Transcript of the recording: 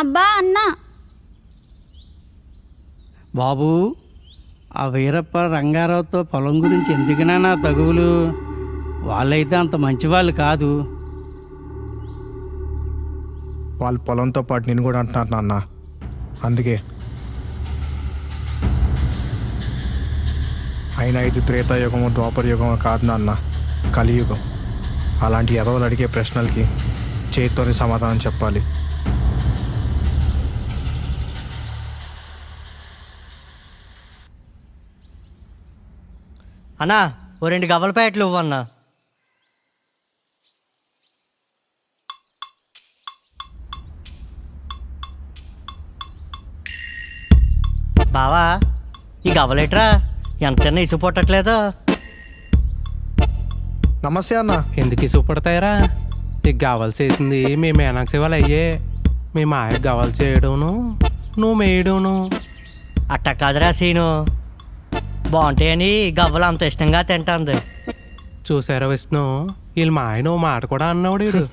అబ్బా అన్న బాబు, ఆ వీరప్ప రంగారావుతో పొలం గురించి ఎందుకునా నా తగువులు? వాళ్ళైతే అంత మంచివాళ్ళు కాదు. వాళ్ళ పొలంతో పాటు నేను కూడా అంటున్నారు నాన్న. అందుకే అయినా ఇది త్రేతాయుగము ద్వాపరయుగము కాదు నాన్న, కలియుగం. అలాంటి ఎదవలు అడిగే ప్రశ్నలకి చేతితోనే సమాధానం చెప్పాలి. అన్నా ఓ 2 గవ్వల ప్యాకెట్లు ఇవ్వన్నా. బావా ఈ గవ్వలేట్రా ఎంత చిన్న ఇసు పుట్టట్లేదు. నమస్తే అన్న. ఎందుకు ఇసుపడతాయిరా? నీకు గవ్వలు చేసింది మీ మేనాక్స్ ఇవాళ అయ్యే. మీ మాయకు గవ్వలు చేయడును, నువ్వు మేయడును. అట్ట కాదురా సీను, బాగుంటాయని గవ్వలు అంత ఇష్టంగా తింటుంది. చూసారా విష్ణు, వీళ్ళు మా ఆయన ఓ మాట కూడా అన్నాడు వీడు.